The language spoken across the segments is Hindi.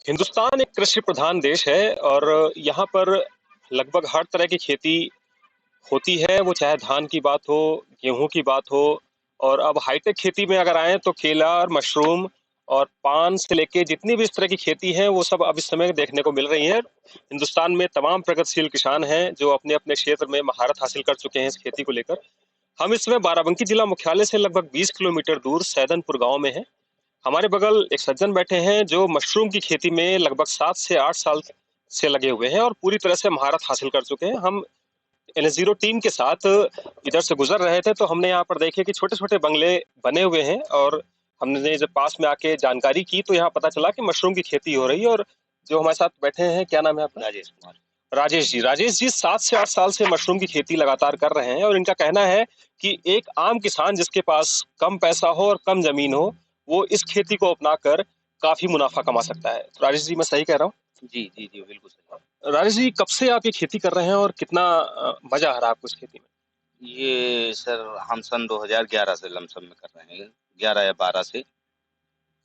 हिंदुस्तान एक कृषि प्रधान देश है और यहाँ पर लगभग हर तरह की खेती होती है, वो चाहे धान की बात हो, गेहूँ की बात हो और अब हाईटेक खेती में अगर आएँ तो केला और मशरूम और पान से लेके जितनी भी इस तरह की खेती है, वो सब अब इस समय देखने को मिल रही है। हिंदुस्तान में तमाम प्रगतिशील किसान हैं, जो अपने-अपने क्षेत्र में महारत हासिल कर चुके हैं इस खेती को लेकर। हम इस समय बाराबंकी जिला मुख्यालय से लगभग 20 किलोमीटर दूर सैदनपुर गाँव में हैं। हमारे बगल एक सज्जन बैठे हैं जो मशरूम की खेती में लगभग 7 से 8 साल से लगे हुए हैं और पूरी तरह से महारत हासिल कर चुके हैं। हम एन-ज़ीरो टीम के साथ इधर से गुजर रहे थे तो हमने यहाँ पर देखे कि छोटे-छोटे बंगले बने हुए हैं और हमने जब पास में आके जानकारी की तो यहाँ पता चला कि मशरूम की खेती हो रही है और जो हमारे साथ बैठे हैं, क्या नाम है आपका? राजेश कुमार। राजेश जी 7 से 8 साल से मशरूम की खेती लगातार कर रहे हैं और इनका कहना है कि एक आम किसान जिसके पास कम पैसा हो और कम जमीन हो, वो इस खेती को अपनाकर काफी मुनाफा कमा सकता है। तो राजेश जी मैं सही कह रहा हूँ? जी, जी, जी, बिल्कुल सही। राजेश जी कब से आप ये खेती कर रहे हैं और कितना मजा आ रहा है आपको इस खेती में? ये सर हम सन 2011 से लमसम में कर रहे हैं, 11 या 12 से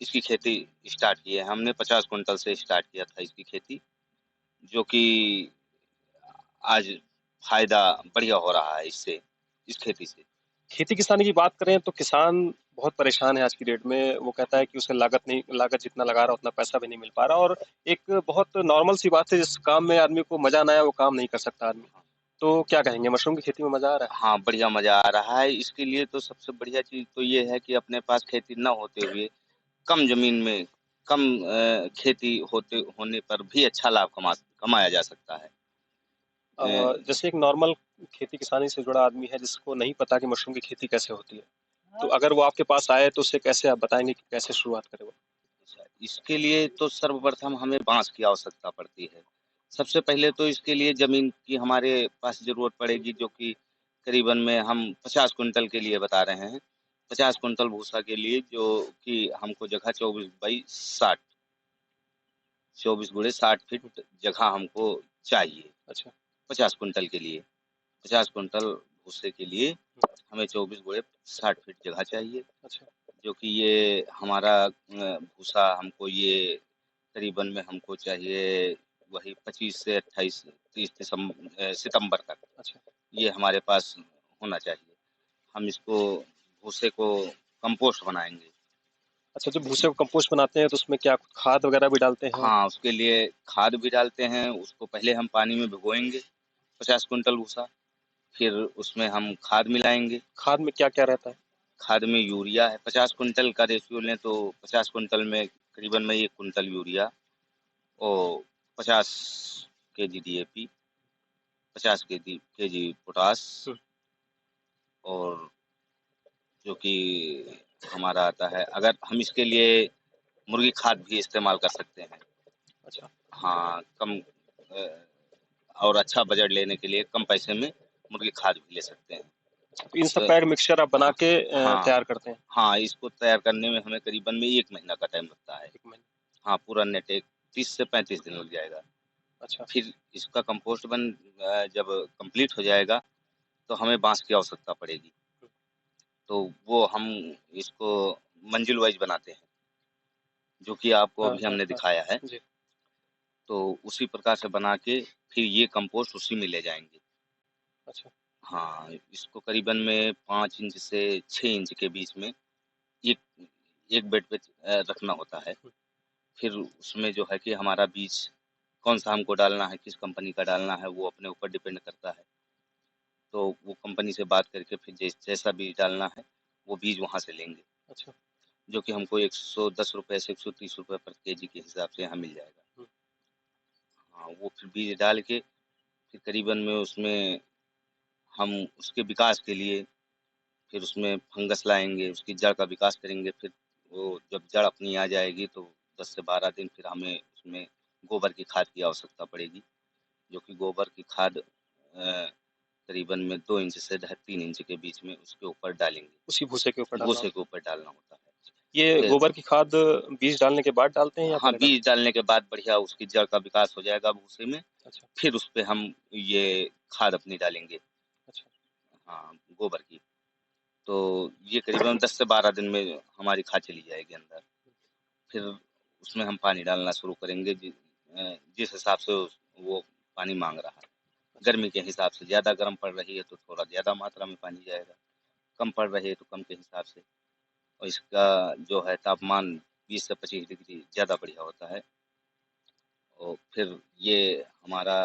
इसकी खेती स्टार्ट की है। हमने 50 कुंटल से स्टार्ट किया था इसकी खेती, जो कि आज फ़ायदा बढ़िया हो रहा है इससे, इस खेती से। खेती किसानी की बात करें तो किसान बहुत परेशान है आज की डेट में। वो कहता है कि उसे लागत जितना लगा रहा उतना पैसा भी नहीं मिल पा रहा और एक बहुत नॉर्मल सी बात है जिस काम में आदमी को मजा ना आए वो काम नहीं कर सकता आदमी। तो क्या कहेंगे मशरूम की खेती में मजा आ रहा है? हाँ, बढ़िया मज़ा आ रहा है। इसके लिए तो सबसे बढ़िया चीज़ तो ये है कि अपने पास खेती ना होते हुए कम ज़मीन में कम खेती होते होने पर भी अच्छा लाभ कमाया जा सकता है। जैसे एक नॉर्मल खेती किसानी से जुड़ा आदमी है जिसको नहीं पता कि मशरूम की खेती कैसे होती है, तो अगर वो आपके पास आए तो उसे कैसे आप बताएंगे कि कैसे शुरुआत करे वो? अच्छा, इसके लिए तो सर्वप्रथम हमें बाँस की आवश्यकता पड़ती है। सबसे पहले तो इसके लिए ज़मीन की हमारे पास ज़रूरत पड़ेगी, जो कि करीबन में हम 50 कुंटल के लिए बता रहे हैं। 50 कुंटल भूसा के लिए जो कि हमको जगह 24 बाई 60, 24 गुणे 60 फीट जगह हमको चाहिए। अच्छा। 50 कुंटल के लिए, 50 कुंटल भूसे के लिए हमें 24 गुणे 60 फीट जगह चाहिए। अच्छा। जो कि ये हमारा भूसा हमको ये करीबन में हमको चाहिए वही 25 से 28 30 सितंबर तक अच्छा। ये हमारे पास होना चाहिए। हम इसको भूसे को कंपोस्ट बनाएँगे। अच्छा, जब भूसे को कंपोस्ट बनाते हैं तो उसमें क्या खाद वगैरह भी डालते हैं? हाँ, उसके लिए खाद भी डालते हैं, उसको पहले हम पानी में भिगोएँगे 50 कुंटल भूसा, फिर उसमें हम खाद मिलाएँगे। खाद में क्या-क्या रहता है? खाद में यूरिया है, 50 कुंटल का रेशियो लें तो 50 कुंटल में करीबन में 1 कुंटल यूरिया और 50 केजी डीएपी, 50 केजी पोटाश हुँ। और जो कि हमारा आता है, अगर हम इसके लिए मुर्गी खाद भी इस्तेमाल कर सकते हैं। अच्छा। हाँ, कम अ, और अच्छा बजट लेने के लिए कम पैसे में मुर्गी खाद भी ले सकते हैं। तो इन सब तो का एक मिक्सचर आप बना हाँ, के हाँ, तैयार करते हैं? हाँ, इसको तैयार करने में हमें करीबन में 1 महीना का टाइम लगता है। 1 महीने। हाँ, पूरा नेट एक 30 से 35 दिन लग जाएगा। अच्छा। फिर इसका कंपोस्ट जब कंप्लीट हो जाएगा, तो हमें बाँस की आवश्यकता पड़ेगी। हुँ। तो वो हम इसको मंजिल वाइज़ बनाते हैं, जो कि आपको हाँ, अभी हाँ, हमने हाँ। दिखाया है। जी। तो उसी प्रकार से बना के फिर ये कंपोस्ट उसी में ले जाएँगे। अच्छा। हाँ, इसको करीबन में 5 इंच से 6 इंच के बीच में एक एक बेड पे रखना होता है। हुँ। फिर उसमें जो है कि हमारा बीज कौन-सा हमको डालना है, किस कंपनी का डालना है, वो अपने ऊपर डिपेंड करता है। तो वो कंपनी से बात करके फिर जैसा बीज डालना है, वो बीज वहाँ से लेंगे, अच्छा। जो कि हमको ₹110 से ₹130 प्रति केजी के हिसाब से यहाँ मिल जाएगा। हुँ। हाँ, वो फिर बीज डाल के फिर करीबन में उसमें हम उसके विकास के लिए फिर उसमें फंगस लाएँगे, उसकी जड़ का विकास करेंगे, फिर वो जब जड़ अपनी आ जाएगी तो 10 से 12 दिन फिर हमें उसमें गोबर की खाद की आवश्यकता पड़ेगी, जो कि गोबर की खाद करीबन में 2 इंच से ढ 3 इंच के बीच में उसके ऊपर डालेंगे, उसी भूसे के ऊपर डालना भूसे होता के ऊपर डालना होता है। है। ये फिर गोबर की खाद बीज डालने के बाद डालते हैं या हाँ, पहले बीज डालते डालने के बाद बढ़िया उसकी जड़ का विकास हो जाएगा भूसे में, हैं? अच्छा। फिर उसपे हम ये खाद अपनी डालेंगे, अच्छा। हाँ, गोबर की। तो ये करीबन 10 से 12 दिन में हमारी खाद चली जाएगी अंदर। फिर उसमें हम पानी डालना शुरू करेंगे जिस हिसाब से वो पानी मांग रहा है। गर्मी के हिसाब से ज़्यादा गर्म पड़ रही है तो थोड़ा ज़्यादा मात्रा में पानी जाएगा, कम पड़ रही है तो कम के हिसाब से। और इसका जो है तापमान 20 से 25 डिग्री ज़्यादा बढ़िया होता है। और फिर ये हमारा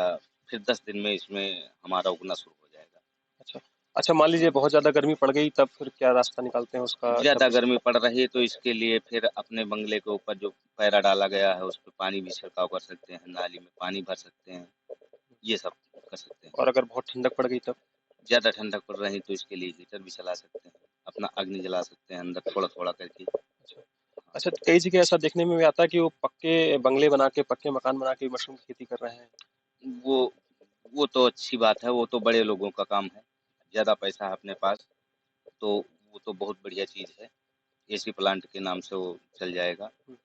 फिर 10 दिन में इसमें हमारा उगना शुरू हो जाएगा। अच्छा। अच्छा, मान लीजिए बहुत ज़्यादा गर्मी पड़ गई, तब फिर क्या रास्ता निकालते हैं उसका, जब ज़्यादा इस गर्मी पड़ रही है तो इसके लिए फिर अपने बंगले के ऊपर जो पैरा डाला गया है उस पे पानी भी छिड़काव कर सकते हैं, नाली में पानी भर सकते हैं, ये सब कर सकते हैं। और अगर बहुत ठंडक पड़ गई तब? ज़्यादा ठंडक पड़ रही तो इसके लिए हीटर भी चला सकते हैं, अपना अग्नि जला सकते हैं अंदर थोड़ा-थोड़ा करके। अच्छा। अच्छा, कई जगह ऐसा देखने में भी आता है कि वो पक्के बंगले बना के, पक्के मकान बना के मशरूम की खेती कर रहे हैं। वो वो तो अच्छी बात है, वो तो बड़े लोगों का काम है। ज़्यादा पैसा है अपने पास तो वो तो बहुत बढ़िया चीज़ है। एसी प्लांट के नाम से वो चल जाएगा। हुँ।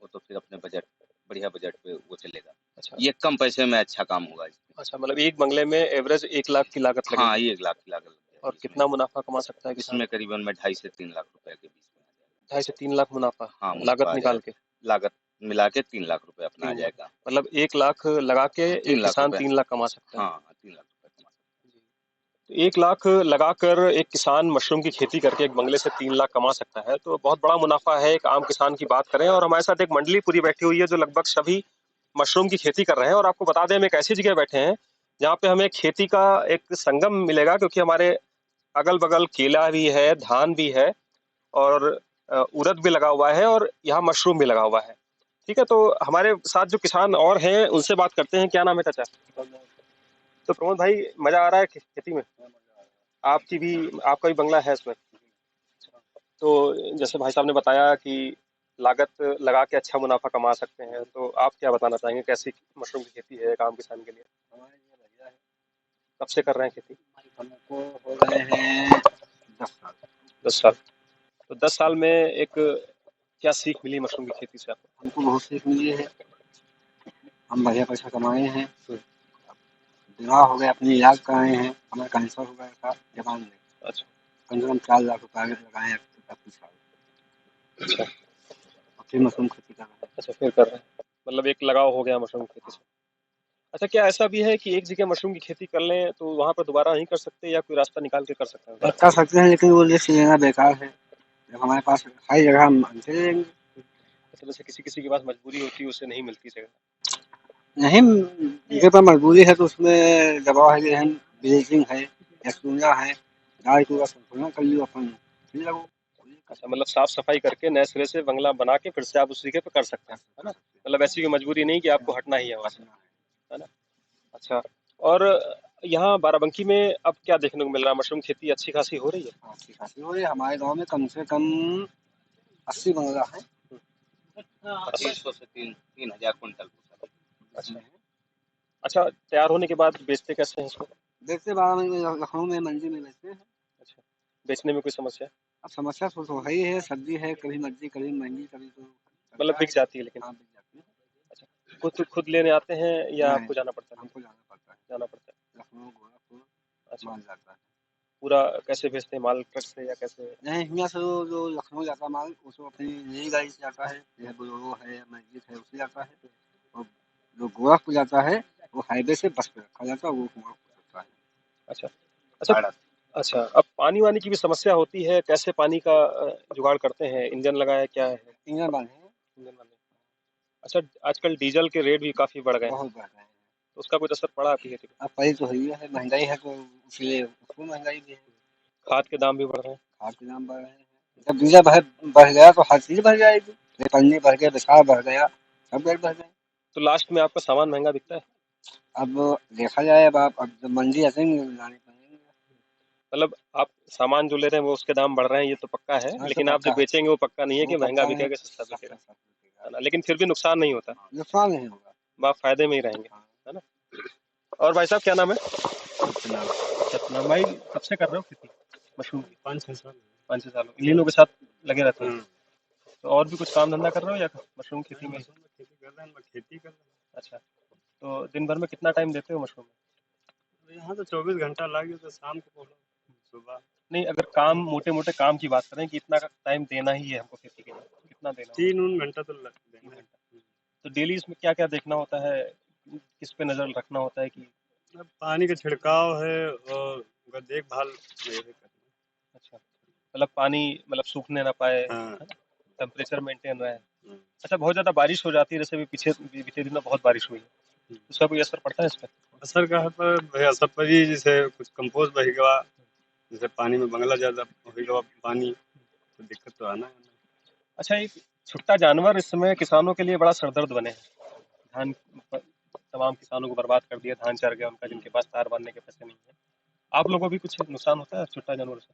वो तो फिर अपने बढ़िया बजट पे वो चलेगा। अच्छा। ये कम पैसे में अच्छा काम होगा इसमें। अच्छा, मतलब एक बंगले में एवरेज 1 लाख की लागत हाँ, लगेगी। ये 1 लाख की लागत लग और जाएगी इसमें। कितना मुनाफ़ा कमा सकता है किसान? इसमें करीबन में 2.5 से 3 लाख रुपए के बीच में आ जाएगा। 2.5 से 3 लाख मुनाफ़ा, हाँ, मुनाफ़ा लागत आ निकाल जाएगा। के? लागत मिला के 3 लाख रुपए अपना आ 3 लाख, जाएगा। मतलब 1 लाख लगा के 3 एक लाख किसान रुपए 3 लाख कमा सकता है। हाँ, 3 लाख रुपए कमा सकते जी। तो 1 लाख लगाकर एक किसान मशरूम की खेती करके एक बंगले से 3 लाख कमा सकता है, तो बहुत बड़ा मुनाफ़ा है। एक आम किसान की बात करें, और हमारे साथ एक मंडली पूरी बैठी हुई है जो लगभग सभी मशरूम की खेती कर रहे हैं। और आपको बता दें, हम एक ऐसी जगह बैठे हैं जहाँ पे हमें खेती का एक संगम मिलेगा, क्योंकि हमारे अगल-बगल केला भी है, धान भी है, और उड़द भी लगा हुआ है, और यहाँ मशरूम भी लगा हुआ है। ठीक है, तो हमारे साथ जो किसान और हैं उनसे बात करते हैं। क्या नाम है चाचा? तो प्रमोद भाई, मजा आ रहा है खेती में? आपकी भी, आपका भी बंगला है इसमें? तो जैसे भाई साहब ने बताया कि लागत लगा के अच्छा मुनाफा कमा सकते हैं, तो आप क्या बताना चाहेंगे, कैसी मशरूम की खेती है एक आम किसान के लिए? कब से कर रहे हैं खेती? हमको हो गए हैं 10 साल। 10 साल। तो 10 साल में एक क्या सीख मिली मशरूम की खेती से आपको? हमको बहुत सीख मिली है। हम बढ़िया पैसा कमाए हैं। विवाह हो गया, अपनी इलाज कराए हैं। हमें कैंसर हो गया था जवान में। अच्छा। कम से कम 4 लाख रुपए लगाए हैं अब पिछले साल। अच्छा। और फिर मशरूम खेती कर रहे हैं। अच्छा, फिर कर रहे हैं, मतलब एक लगाव हो गया मशरूम की खेती से। अच्छा, क्या ऐसा भी है कि एक जगह मशरूम की खेती कर लें तो वहाँ पर दोबारा नहीं कर सकते, या कोई रास्ता निकाल के कर सकते हैं? कर सकते हैं, लेकिन वो रिस्क लेना बेकार है। जब हमारे पास हर जगह हम चले जाएंगे। अच्छा, जैसे किसी किसी के पास मजबूरी होती है, उससे नहीं मिलती जगह। नहीं, जिनके पास मजबूरी है तो उसमें दबाव है, जहन ब्लीचिंग है या सूंगा है, गाय को संतुलन कर लियो अपन फिर लगो। अच्छा, मतलब साफ सफाई करके नए सिरे से बंगला बना के फिर से आप उस जगह पे कर सकते हैं, है ना? मतलब ऐसी कोई मजबूरी नहीं कि आपको हटना ही है वहाँ से, है ना? अच्छा। और यहाँ बाराबंकी में अब क्या देखने को मिल रहा है, मशरूम खेती अच्छी खासी हो रही है? अच्छी खासी हो रही है। हमारे गांव में कम से कम 80 बंगला है। 300 से 3,000 कुंटल। अच्छा। अच्छा, तैयार होने के बाद बेचते कैसे हैं इसको? देखते बारह में लखनऊ में मंडी में बेचते हैं। अच्छा, बेचने में कोई समस्या? अब समस्या तो है ही है, सब्जी है, कभी मज्जी कभी महंगी कभी तो मतलब चलता बिक है। जाती है लेकिन? हाँ, बिक जाती है। अच्छा, खुद लेने आते हैं या नहीं, आपको जाना पड़ता है? हमको जाना पड़ता है। जाना पड़ता है। लखनऊ गोरखपुर अच्छा, माल जाता है। पूरा कैसे भेजते हैं माल, ट्रक से या कैसे? नहीं, यहाँ से जो लखनऊ जाता माल उसको अपनी नई गाड़ी से जाता है, जैसे बोलेरो है मैजिक है उससे जाता है। और जो गोरखपुर जाता है वो हाईवे से बस पे रखा जाता है, वो गोरखपुर जाता है। अच्छा। अच्छा। अच्छा, अब पानी वानी की भी समस्या होती है, कैसे पानी का जुगाड़ करते हैं? इंजन लगाया है, क्या है? इंजन बने हैं। इंजन वाले। अच्छा, आजकल डीजल के रेट भी काफी बढ़ गए हैं, बहुत बढ़ रहे हैं। तो उसका कुछ असर पड़ा आपकी खेती पे? अब पड़ी तो ही है, महंगाई है तो इसलिए उसको महंगाई भी है। खाद के दाम भी बढ़ रहे हैं। खाद के दाम बढ़ रहे हैं। जब डीजल बढ़ गया तो हर चीज बढ़ जाएगी। रिफाइनरी बढ़ गया, विसार बढ़ गया, सब रेट बढ़ गए। तो लास्ट में आपका सामान महंगा बिकता है? अब देखा जाए, अब जब मंडी हटेंगे लाने पड़ेंगे। मतलब आप सामान जो ले रहे हैं वो उसके दाम बढ़ रहे हैं, ये तो पक्का है, हाँ, तो लेकिन आप जो पक्का है। बेचेंगे वो पक्का नहीं है वो कि महंगा पक्का नहीं, बिकेगा सस्ता सस्ता बिकेगा, सस्ता बिकेगा। है ना? लेकिन फिर भी नुकसान नहीं होता, नुकसान नहीं होगा। आप फायदे में ही रहेंगे, हाँ, है ना? और भाई साहब, क्या नाम है? इतना सतनाम भाई, कब से कर रहे हो खेती मशरूम की? 5-6 साल। 5-6 साल इन्हीं लोगों के साथ लगे रहते हैं? हम्म। तो और भी कुछ काम धंधा कर रहे हो या मशरूम खेती में? मशरूम में खेती कर रहे हैं, मैं खेती कर रहा अच्छा, तो दिन भर में कितना टाइम देते हो मशरूम में? हूँ। यहाँ तो 24 घंटा लागे तो शाम को बोलो, सुबह नहीं, अगर काम, मोटे मोटे काम की बात करें कि इतना टाइम देना ही है हमको खेती के लिए, तो कितना देना होगा? 3 घंटा तो लगते हैं। घंटा। तो डेली इसमें क्या-क्या देखना होता है? किस पे नज़र रखना होता है कि अब पानी का छिड़काव है और उनका देखभाल यही करना। अच्छा, मतलब पानी मतलब सूखने ना पाए, है हाँ। ना? टेम्परेचर मेंटेन रहे। हम्म। अच्छा, बहुत ज़्यादा बारिश हो जाती है, जैसे भी बीते दिनों बहुत बारिश हुई है, उसका कोई असर पड़ता है इस पे? असर का है पर भाई असर पर ही जैसे कुछ कंपोस्ट बहेगा, जैसे पानी में बंगला ज़्यादा होगा पानी तो दिक्कत तो आना है। अच्छा, एक छुट्टा जानवर इस समय किसानों के लिए बड़ा सरदर्द बने हैं। धान प तमाम किसानों को बर्बाद कर दिया, धान चर गया उनका, जिनके पास तार बाँधने के पैसे नहीं है। आप लोगों को भी कुछ नुकसान होता है छुट्टा जानवरों से?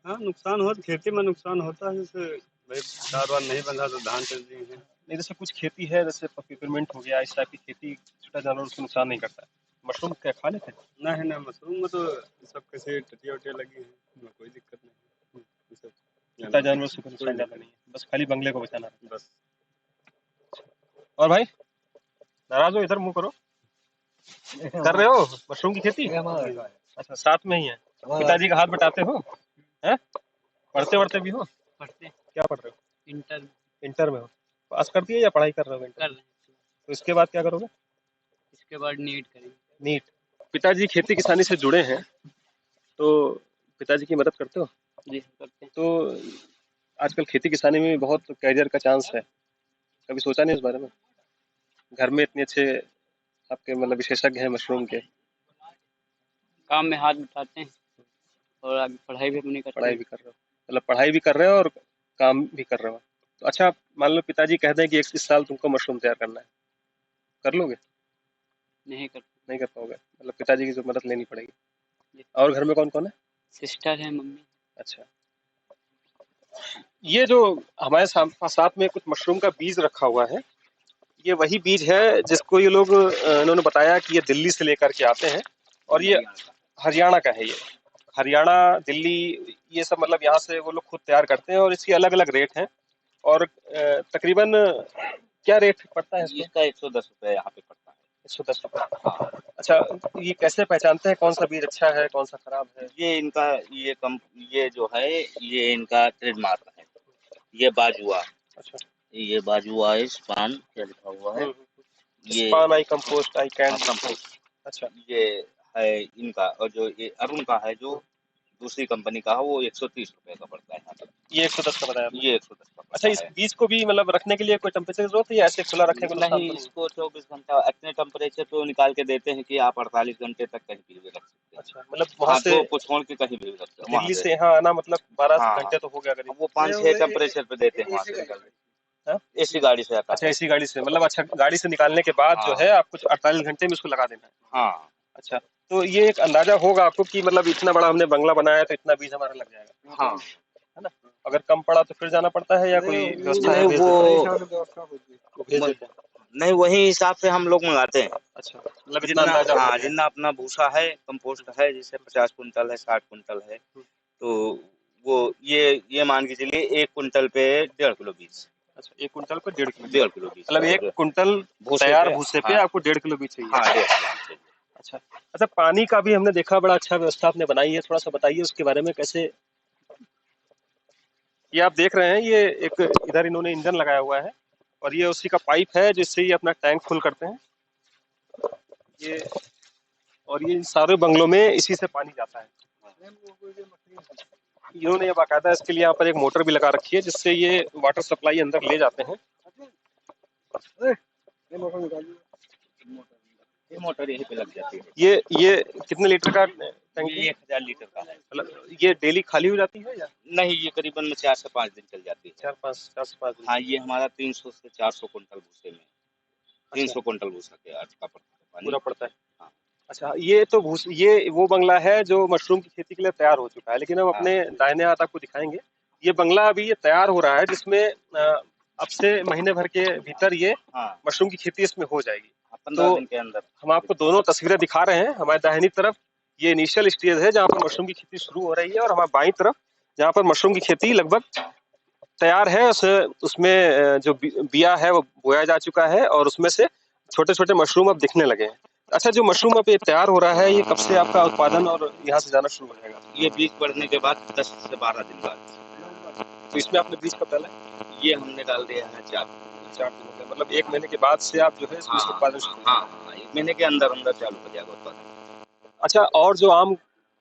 हाँ, नुकसान हो खेती में नुकसान होता है, जैसे भाई तार वार नहीं बंधा तो धान चल रही है। नहीं, जैसे कुछ खेती है, जैसे पिपरमिंट हो गया, इस टाइप की खेती छुट्टा जानवरों से नुकसान नहीं करता है। मशरूम क्या खा लेते हैं? नहीं ना, मशरूम में तो सब कैसे टटिया वटिया लगी है, उसमें कोई दिक्कत नहीं। ये सब छुट्टा जानवरों से कोई नुकसान कोई ज़्यादा नहीं है, बस खाली बंगले को बचाना है। बस। और भाई, नाराज़ हो? इधर मुँह करो। कर रहे हो मशरूम की खेती? अच्छा, साथ में ही है। पिताजी का हाथ बटाते हो? हैं? पढ़ते-वढ़ते भी हो? पढ़ते क्या पढ़ रहे हो? इंटर इंटर में हो? पास कर दिए या पढ़ाई कर रहे हो इंटर कर में? रहे हैं। तो इसके बाद क्या करोगे? इसके बाद नीट करेंगे। नीट। पिताजी खेती किसानी से जुड़े हैं, तो पिताजी की मदद करते हो? जी करते हैं। तो आजकल खेती किसानी में भी बहुत करियर का चांस है, कभी सोचा नहीं इस बारे में? घर में इतने अच्छे आपके मतलब विशेषज्ञ हैं मशरूम के, काम में हाथ बटाते हैं और आगे पढ़ाई भी अपनी करते पढ़ाई हैं। भी कर रहे हो, मतलब पढ़ाई भी कर रहे हो और काम भी कर रहे हो। तो अच्छा, मान लो पिताजी कह दें कि इस साल तुमको मशरूम तैयार करना है, कर लोगे? नहीं करते। नहीं कर पाओगे, मतलब पिताजी की जो मदद लेनी पड़ेगी। जी। और घर में कौन कौन है? सिस्टर है, मम्मी। अच्छा, ये जो हमारे साथ में कुछ मशरूम का बीज रखा हुआ है, ये वही बीज है जिसको ये लोग इन्होंने बताया कि ये दिल्ली से लेकर के आते हैं, और ये हरियाणा का है। ये हरियाणा, दिल्ली, ये सब मतलब यहाँ से वो लोग खुद तैयार करते हैं, और इसके अलग अलग रेट हैं। और तकरीबन क्या रेट पड़ता है इसमें? इसका 110 रुपये यहाँ पे पड़ता है। 110 रुपये। अच्छा, ये कैसे पहचानते हैं कौन सा बीज अच्छा है कौन सा खराब है? ये इनका ये जो है ये इनका ट्रेडमार्क है। ये बाजुआ, अच्छा, ये बाजुआ स्पान क्या लिखा हुआ है, ये span I compost I can compost. अच्छा, ये है इनका, और जो ये अरुण का है जो दूसरी कंपनी का है वो 130 रुपये का पड़ता है यहाँ पर। ये 110 का बताया आपने? ये 110 का पड़ता अच्छा, इस है। बीज को भी मतलब रखने के लिए कोई टेम्परेचर की जरूरत है या ऐसे खुला रखेंगे तो नुकसान नहीं, तो नहीं? इसको 24 घंटा अपने टेम्परेचर पे निकाल के देते हैं कि आप 48 घंटे तक कहीं भी रख सकते हैं। अच्छा, मतलब वहाँ हाँ, से तो को छोड़ के कहीं भी रख सकते हैं वहाँ दिल्ली से। से यहाँ आना मतलब 12 हाँ, घंटे तो हो गया करीब। अब वो 5-6 टेम्परेचर पे देते हैं वहाँ से निकाल के। हाँ? एसी गाड़ी से आता अच्छा, है। इसी गाड़ी से मतलब, अच्छा गाड़ी से निकालने के बाद जो हाँ। है आपको 48 घंटे में इसको लगा देना है। हाँ, अच्छा, तो ये एक अंदाजा होगा आपको कि मतलब इतना बड़ा हमने बंगला बनाया तो इतना बीज हमारा लग जाएगा, हाँ। है ना? अगर कम पड़ा तो फिर जाना पड़ता है या कोई व्यवस्था है? नहीं, भेज वो भेज देते हैं। नहीं, वही हिसाब से हम लोग मंगाते हैं। अच्छा, मतलब इतना जितना अंदाजा हो हाँ, गया। जितना अपना भूसा है, कंपोस्ट है, जैसे 50 कुंटल है, 60 कुंटल है, तो वो ये मान के चलिए 1 कुंटल पे 1.5 किलो बीज। अच्छा, 1 कुंटल पे 1.5 किलो? 1.5 किलो बीज मतलब 1 और कुंटल भूसे तैयार पे, भूसे पे हाँ, आपको 1.5 किलो बीज चाहिए? हाँ, 1.5 किलो बीज चाहिए। अच्छा, अच्छा, पानी का भी हमने देखा बड़ा अच्छा व्यवस्था आपने बनाई है, थोड़ा सा बताइए उसके बारे में कैसे? ये आप देख रहे हैं, ये एक इधर इन्होंने इंजन लगाया हुआ है, और ये उसी का पाइप है जिससे ये अपना टैंक फुल करते हैं ये, और ये इन सारे बंगलों में इसी से पानी जाता है। इन्होंने ये बाकायदा इसके लिए यहाँ पर एक मोटर भी लगा रखी है जिससे ये वाटर सप्लाई अंदर ले जाते हैं। ये मोटर यहीं पे लग जाती है। ये कितने लीटर का टैंक ये है? 1000 लीटर का है। मतलब ये डेली खाली हो जाती है या? नहीं, ये करीबन 4 से 5 दिन चल जाती है। 4 से 5 दिन? हाँ, ये हमारा 300 से 400 कुंटल भूसे में, अच्छा, 300 कुंटल भूसा के आज का पड़ता है पानी। पूरा पड़ता है। हाँ। अच्छा, ये तो ये वो बंगला है जो मशरूम की खेती के लिए तैयार हो चुका है, लेकिन हम अपने दाहिने हाथ आपको दिखाएंगे ये बंगला अभी ये तैयार हो रहा है, जिसमें अब से महीने भर के भीतर ये हाँ, मशरूम की खेती इसमें हो जाएगी। 15 तो दिन के अंदर हम आपको दोनों तस्वीरें दिखा रहे हैं। हमारे दाहिनी तरफ ये इनिशियल स्टेज है जहाँ पर मशरूम की खेती शुरू हो रही है, और हमारे बाईं तरफ जहाँ पर मशरूम की खेती लगभग तैयार है, उसमें जो बिया है वो बोया जा चुका है, और उसमें से छोटे छोटे मशरूम अब दिखने लगे हैं। अच्छा, जो मशरूम अब ये तैयार हो रहा है, ये कब से आपका उत्पादन और यहाँ से जाना शुरू हो जाएगा? ये बीज पड़ने के बाद 10 से 12 दिन बाद। तो इसमें आपने बीज कब डाला है? ये हमने डाल दिया है 4 दिनों के मतलब 1 महीने के बाद से आप जो है इसमें हाँ उत्पादन शुरू हाँ करेंगे। हाँ, 1 महीने के अंदर अंदर चालू हो जाएगा उत्पादन। अच्छा, और जो आम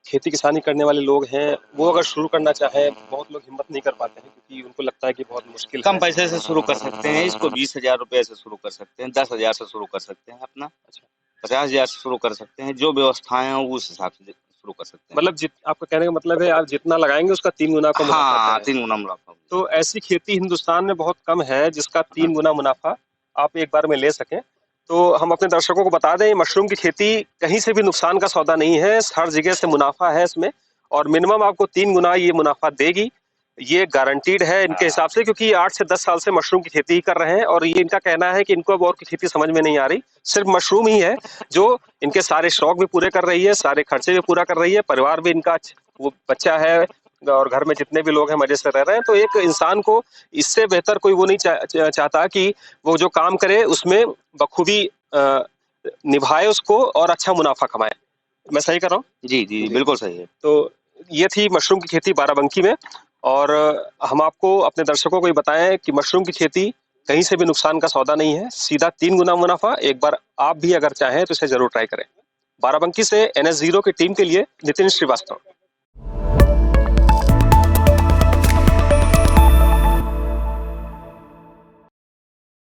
खेती किसानी करने वाले लोग हैं, वो अगर शुरू करना चाहें, बहुत लोग हिम्मत नहीं कर पाते हैं क्योंकि उनको लगता है कि बहुत मुश्किल कम है। पैसे से शुरू कर सकते हैं इसको, 20,000 रुपए से शुरू कर सकते हैं, 10,000 से शुरू कर सकते हैं अपना, अच्छा, 50,000 से शुरू कर सकते हैं, जो व्यवस्थाएं हैं उस हिसाब से शुरू कर सकते हैं। मतलब आपका कहने का मतलब है आप जितना लगाएंगे उसका 3 गुना का मुनाफा हाँ, करें। 3 गुना मुनाफा। तो ऐसी खेती हिंदुस्तान में बहुत कम है जिसका 3 गुना मुनाफा आप एक बार में ले सकें। तो हम अपने दर्शकों को बता दें, मशरूम की खेती कहीं से भी नुकसान का सौदा नहीं है, हर जगह से मुनाफा है इसमें और मिनिमम आपको 3 गुना ये मुनाफा देगी। ये गारंटीड है इनके हिसाब से, क्योंकि 8 से 10 साल से मशरूम की खेती ही कर रहे हैं और ये इनका कहना है कि इनको अब और की खेती समझ में नहीं आ रही, सिर्फ मशरूम ही है जो इनके सारे शौक भी पूरे कर रही है, सारे खर्चे भी पूरा कर रही है, परिवार भी इनका वो बच्चा है और घर में जितने भी लोग हैं मजे से रह रहे हैं। तो एक इंसान को इससे बेहतर कोई वो नहीं चाहता कि वो जो काम करे उसमें बखूबी निभाए उसको और अच्छा मुनाफा कमाए। मैं सही कर रहा हूँ? जी, जी, जी। बिल्कुल सही है। तो ये थी मशरूम की खेती बाराबंकी में और हम आपको अपने दर्शकों को ये बताएं कि मशरूम की खेती कहीं से भी नुकसान का सौदा नहीं है, सीधा 3 गुना मुनाफा। एक बार आप भी अगर चाहें तो इसे जरूर ट्राई करें। बाराबंकी से NS0 की टीम के लिए नितिन श्रीवास्तव।